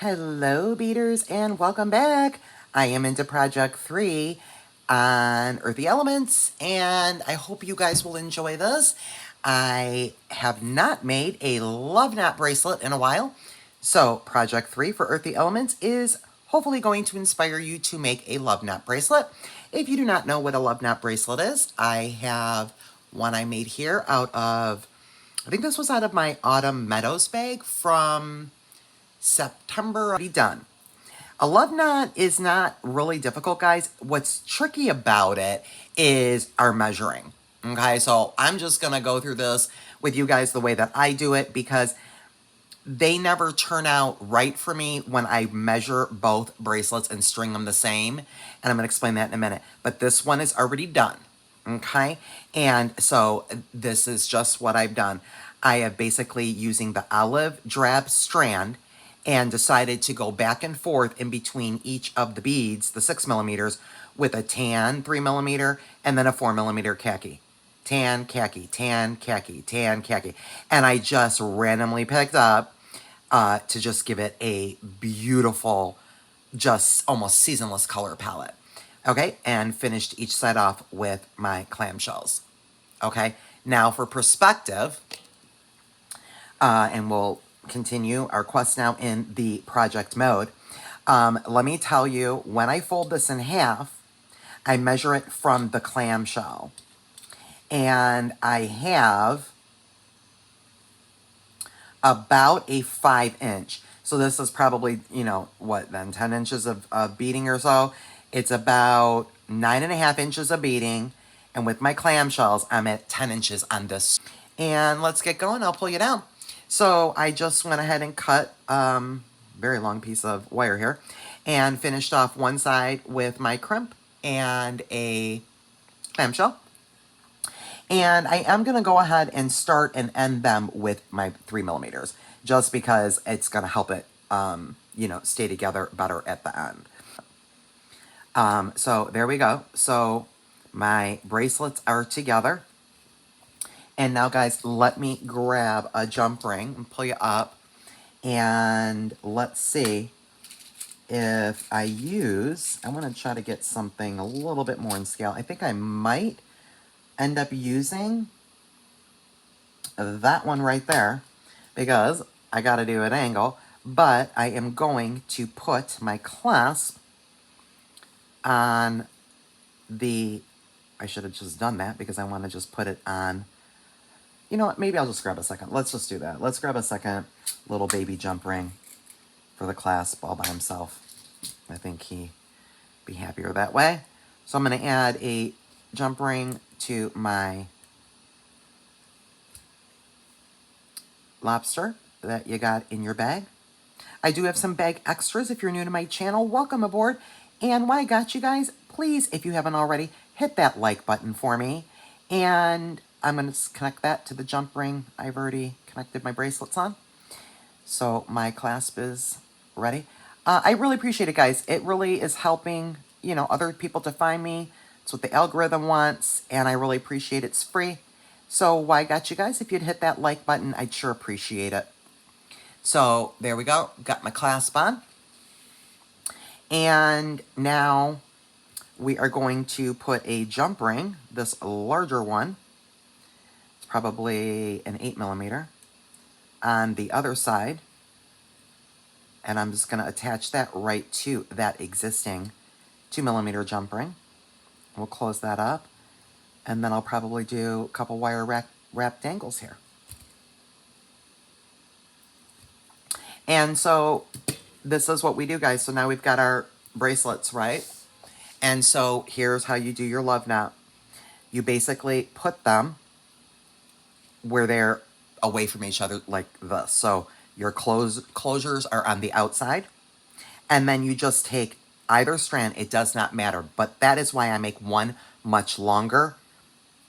Hello beaders and welcome back. I am into project 3 on Earthy Elements and I hope you guys will enjoy this. I have not made a love knot bracelet in a while. So project 3 for Earthy Elements is hopefully going to inspire you to make a love knot bracelet. If you do not know what a love knot bracelet is, I have one I made here out of, I think this was out of my Autumn Meadows bag from September. Already done. A love knot is not really difficult, guys. What's tricky about it is our measuring. Okay, so I'm just gonna go through this with you guys the way that I do it because they never turn out right for me when I measure both bracelets and string them the same. And I'm gonna explain that in a minute. But this one is already done. Okay, and so this is just what I've done. I have basically using the olive drab strand and decided to go back and forth in between each of the beads, the 6mm, with a tan 3mm and then a 4mm khaki. Tan, khaki, tan, khaki, tan, khaki. And I just randomly picked up to just give it a beautiful, just almost seasonless color palette. Okay, and finished each side off with my clamshells. Okay, now for perspective, and we'll continue our quest now in the project mode. Let me tell you, when I fold this in half, I measure it from the clamshell. And I have about a 5-inch. So this is probably, you know, what then, 10 inches of beading or so. It's about 9.5 inches of beading. And with my clamshells, I'm at 10 inches on this. And let's get going. I'll pull you down. So I just went ahead and cut very long piece of wire here and finished off one side with my crimp and a clamshell. And I am going to go ahead and start and end them with my 3mm just because it's going to help it, you know, stay together better at the end. So there we go. So my bracelets are together. And now, guys, let me grab a jump ring and pull you up. And let's see if I want to try to get something a little bit more in scale. I think I might end up using that one right there because I got to do an angle. But I am going to put my clasp on the, I should have just done that because I want to just put it on. You know what, maybe I'll just grab a second. Let's just do that. Let's grab a second little baby jump ring for the clasp all by himself. I think he'd be happier that way. So I'm going to add a jump ring to my lobster that you got in your bag. I do have some bag extras if you're new to my channel. Welcome aboard. And while I got you guys, please, if you haven't already, hit that like button for me. And I'm going to connect that to the jump ring I've already connected my bracelets on. So my clasp is ready. I really appreciate it, guys. It really is helping, you know, other people to find me. It's what the algorithm wants, and I really appreciate it's free. So while I got you guys, if you'd hit that like button, I'd sure appreciate it. So there we go. Got my clasp on. And now we are going to put a jump ring, this larger one, probably an 8mm, on the other side. And I'm just going to attach that right to that existing 2mm jump ring. We'll close that up. And then I'll probably do a couple wire wrap dangles here. And so this is what we do, guys. So now we've got our bracelets, right? And so here's how you do your love knot. You basically put them where they're away from each other like this. So your closures are on the outside. And then you just take either strand. It does not matter. But that is why I make one much longer.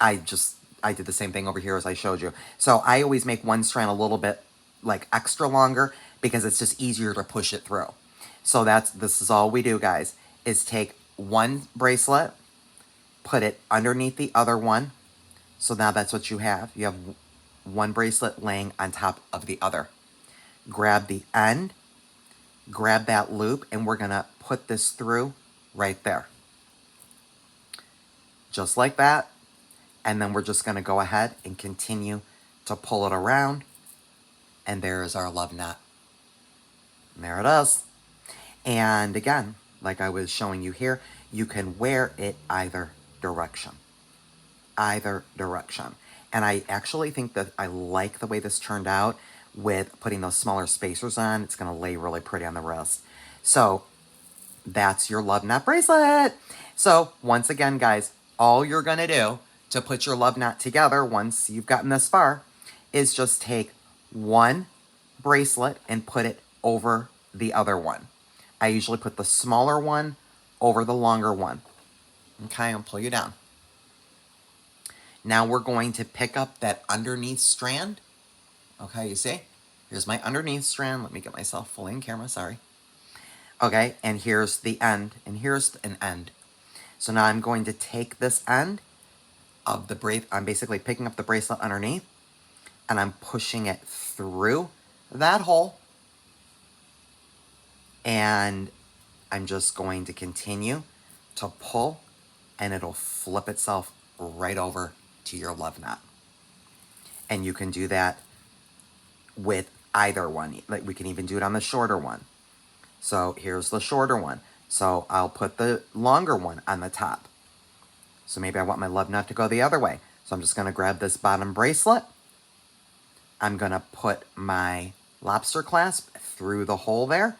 I did the same thing over here as I showed you. So I always make one strand a little bit like extra longer because it's just easier to push it through. So this is all we do, guys, is take one bracelet, put it underneath the other one. So now that's what you have. You have one bracelet laying on top of the other. Grab the end, grab that loop, and we're gonna put this through right there. Just like that. And then we're just gonna go ahead and continue to pull it around. And there is our love knot. And there it is. And again, like I was showing you here, you can wear it either direction. Either direction. And I actually think that I like the way this turned out with putting those smaller spacers on. It's going to lay really pretty on the wrist. So that's your love knot bracelet. So once again, guys, all you're going to do to put your love knot together once you've gotten this far is just take one bracelet and put it over the other one. I usually put the smaller one over the longer one. Okay, I'll pull you down. Now we're going to pick up that underneath strand. Okay, you see? Here's my underneath strand. Let me get myself fully in camera, sorry. Okay, and here's the end, and here's an end. So now I'm going to take this end of the bracelet. I'm basically picking up the bracelet underneath, and I'm pushing it through that hole. And I'm just going to continue to pull, and it'll flip itself right over to your love knot. And you can do that with either one. Like, we can even do it on the shorter one. So here's the shorter one. So I'll put the longer one on the top. So maybe I want my love knot to go the other way. So I'm just going to grab this bottom bracelet. I'm going to put my lobster clasp through the hole there.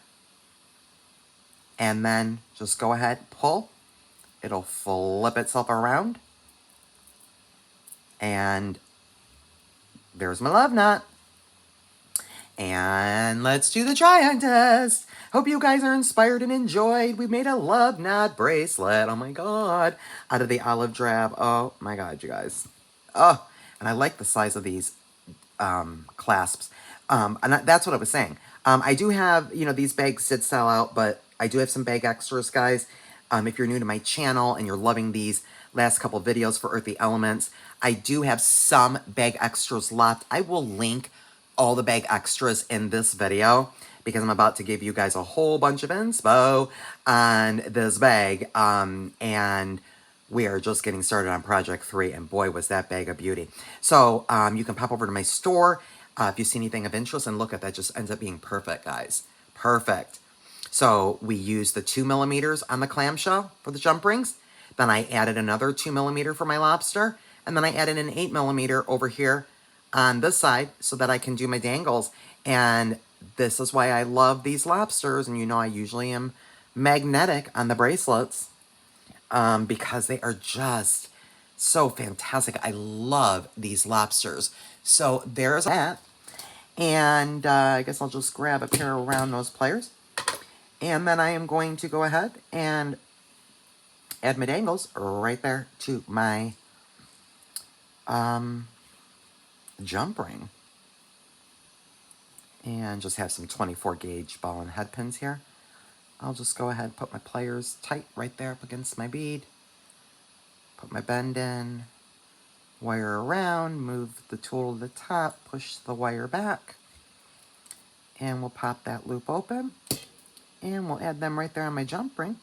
And then just go ahead, pull. It'll flip itself around. And there's my love knot. And let's do the try-on test. Hope you guys are inspired and enjoyed. We made a love knot bracelet. Oh my god. Out of the olive drab. Oh my god, you guys. Oh, and I like the size of these clasps. And that's what I was saying. I do have, these bags did sell out, but I do have some bag extras, guys. If you're new to my channel and you're loving these last couple videos for Earthy Elements, I do have some bag extras left. I will link all the bag extras in this video because I'm about to give you guys a whole bunch of inspo on this bag. And we are just getting started on Project 3, and boy, was that bag a beauty. So you can pop over to my store if you see anything of interest, and look at that, just ends up being perfect, guys. Perfect. So we used the 2mm on the clamshell for the jump rings. Then I added another 2mm for my lobster. And then I added an 8mm over here on this side so that I can do my dangles. And this is why I love these lobsters. And I usually am magnetic on the bracelets because they are just so fantastic. I love these lobsters. So there's that. And I guess I'll just grab a pair of round nose pliers. And then I am going to go ahead and add my dangles right there to my jump ring. And just have some 24 gauge ball and head pins here. I'll just go ahead and put my pliers tight right there up against my bead. Put my bend in, wire around, move the tool to the top, push the wire back. And we'll pop that loop open. And we'll add them right there on my jump ring.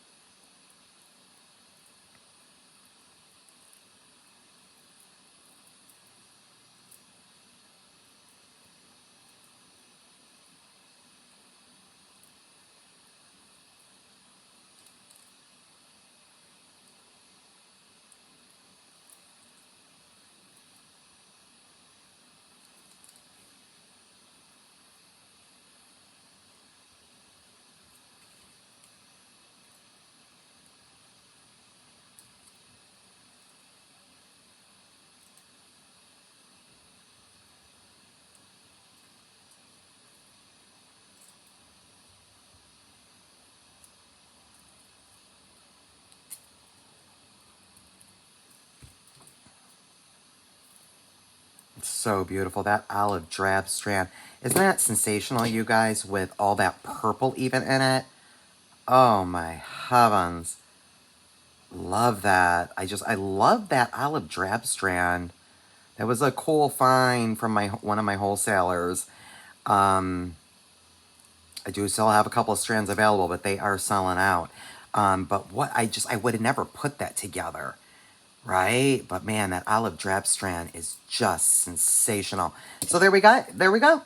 It's so beautiful. That olive drab strand. Isn't that sensational, you guys, with all that purple even in it? Oh my heavens. Love that. I love that olive drab strand. That was a cool find from one of my wholesalers. I do still have a couple of strands available, but they are selling out. But what I would have never put that together, right? But man, that olive drab strand is just sensational. So there we go. There we go.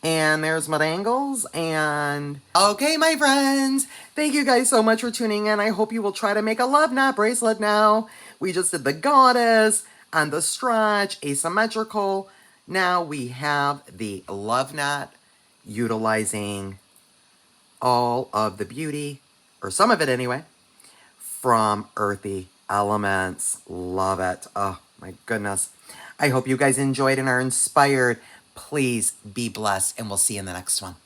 And there's my dangles. And okay, my friends, thank you guys so much for tuning in. I hope you will try to make a love knot bracelet now. We just did the goddess and the stretch, asymmetrical. Now we have the love knot utilizing all of the beauty, or some of it anyway, from Earthy Elements. Love it. Oh my goodness. I hope you guys enjoyed and are inspired. Please be blessed, and we'll see you in the next one.